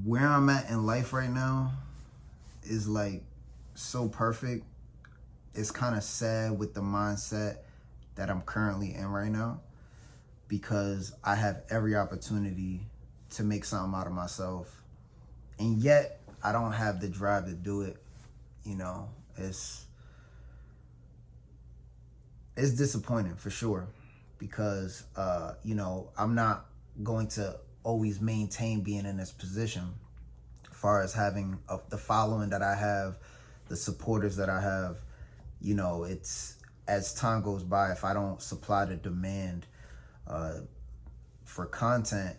where I'm at in life right now is like so perfect. It's kind of sad with the mindset that I'm currently in right now because I have every opportunity to make something out of myself. And yet I don't have the drive to do it. You know, it's disappointing for sure because I'm not going to always maintain being in this position as far as having the following that I have, the supporters that I have. It's as time goes by, if I don't supply the demand for content,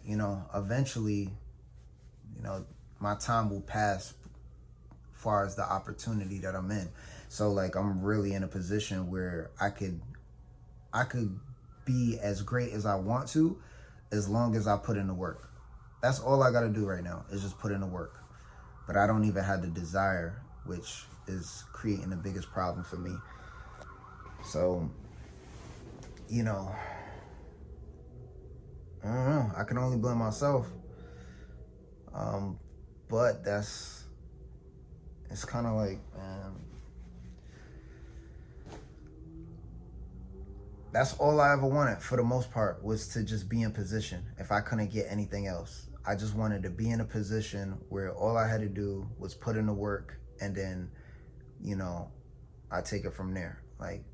eventually, my time will pass as far as the opportunity that I'm in. So like I'm really in a position where I could be as great as I want to as long as I put in the work. That's all I got to do right now is just put in the work. But I don't even have the desire, which is creating the biggest problem for me. So, I don't know. I can only blame myself. But it's kind of like, man, that's all I ever wanted for the most part was to just be in position if I couldn't get anything else. I just wanted to be in a position where all I had to do was put in the work and then, I take it from there. Like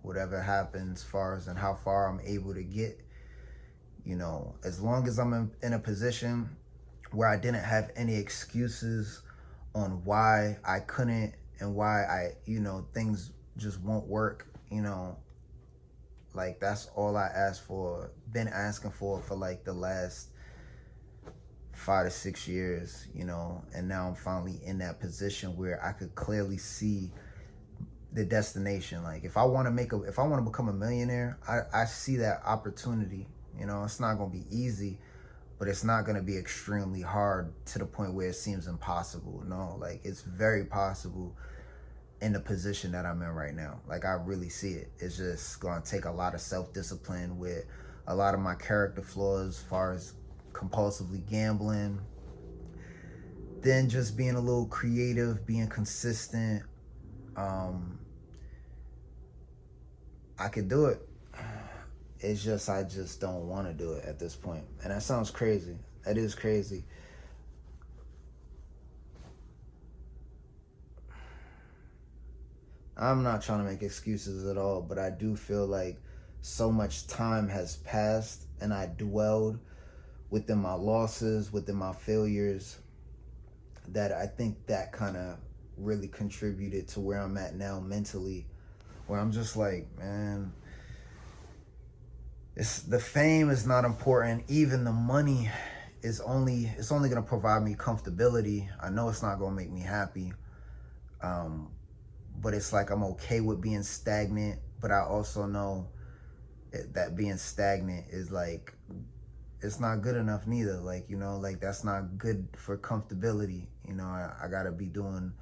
whatever happens as far as and how far I'm able to get, as long as I'm in a position where I didn't have any excuses on why I couldn't and why things just won't work, like that's all I asked for, been asking for like the last 5 to 6 years, and now I'm finally in that position where I could clearly see the destination. Like if I want to become a millionaire, I see that opportunity. It's not going to be easy, but it's not going to be extremely hard to the point where it seems impossible. No, like it's very possible in the position that I'm in right now. Like I really see it. It's just going to take a lot of self-discipline with a lot of my character flaws as far as compulsively gambling, then just being a little creative, being consistent. I could do it. It's just I just don't want to do it at this point. And that sounds crazy. That is crazy. I'm not trying to make excuses at all, but I do feel like so much time has passed and I dwelled within my losses, within my failures, that I think that kind of really contributed to where I'm at now mentally, where I'm just like, man, the fame is not important. Even the money it's only going to provide me comfortability. I know it's not going to make me happy. But it's like I'm okay with being stagnant, but I also know that being stagnant is like, it's not good enough neither. Like, like that's not good for comfortability. I gotta be doing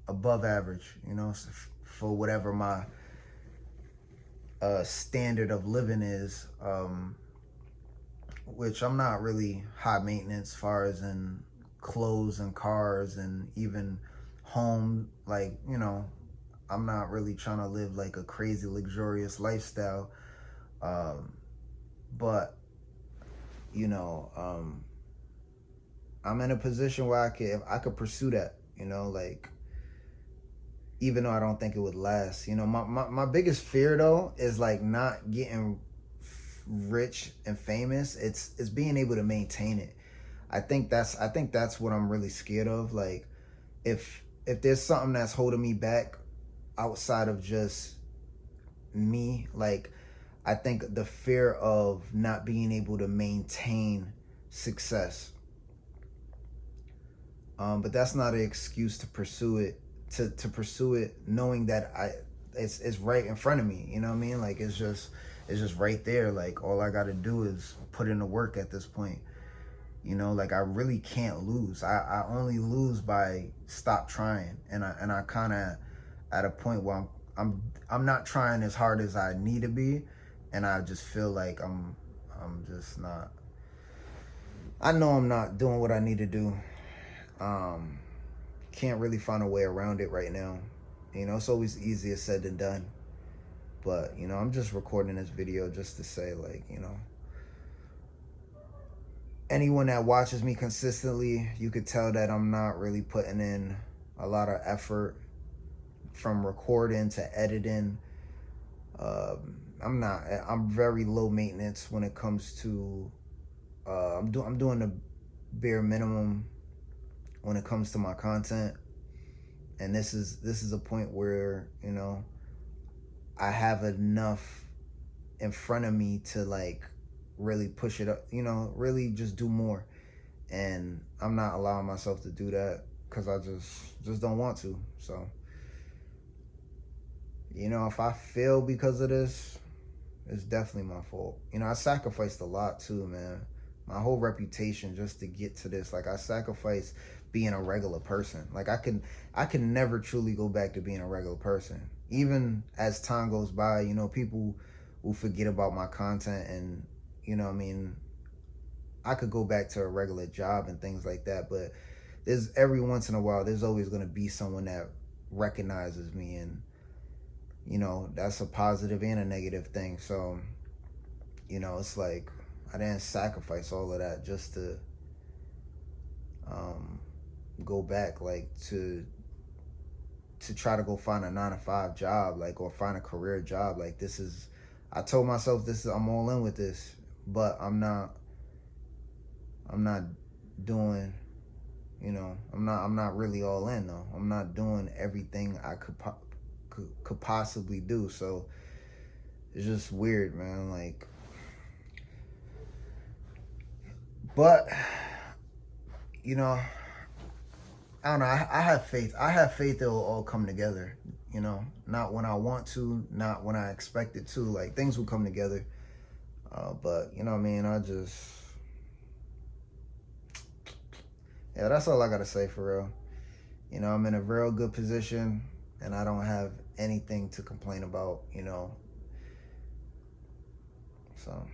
above average, for whatever my standard of living is, which I'm not really high maintenance as far as in clothes and cars and even home. Like, I'm not really trying to live like a crazy luxurious lifestyle. But I'm in a position where I could pursue that, like even though I don't think it would last. My biggest fear though is like not getting rich and famous. It's being able to maintain it. I think that's what I'm really scared of. Like if there's something that's holding me back outside of just me, like I think the fear of not being able to maintain success. But that's not an excuse to pursue it. To pursue it, knowing that it's right in front of me. You know what I mean? Like it's just right there. Like all I got to do is put in the work at this point. Like I really can't lose. I only lose by stop trying, and I kind of at a point where I'm not trying as hard as I need to be, and I just feel like I'm just not. I know I'm not doing what I need to do. Can't really find a way around it right now. You know, it's always easier said than done. But, you know, I'm just recording this video just to say, like, you know, anyone that watches me consistently, you could tell that I'm not really putting in a lot of effort from recording to editing. I'm very low maintenance when it comes to, I'm doing the bare minimum when it comes to my content. And this is a point where, you know, I have enough in front of me to like really push it up, you know, really just do more. And I'm not allowing myself to do that because I just don't want to. So, you know, if I fail because of this, it's definitely my fault. You know, I sacrificed a lot too, man. My whole reputation just to get to this. Like, I sacrificed being a regular person. Like, I can never truly go back to being a regular person. Even as time goes by, you know, people will forget about my content, and, you know, I mean, I could go back to a regular job and things like that, but there's every once in a while there's always going to be someone that recognizes me, and, you know, that's a positive and a negative thing. So, you know, it's like I didn't sacrifice all of that just to go back, like, to try to go find a 9 to 5 job, like, or find a career job. Like, this is, I told myself this is, I'm all in with this, but I'm not doing, you know, I'm not really all in though. I'm not doing everything I could possibly do. So it's just weird, man. Like, but, you know, I don't know. I have faith. I have faith it will all come together. You know, not when I want to, not when I expect it to. Like, things will come together. But, you know what I mean? Yeah, that's all I got to say for real. You know, I'm in a real good position and I don't have anything to complain about, you know. So.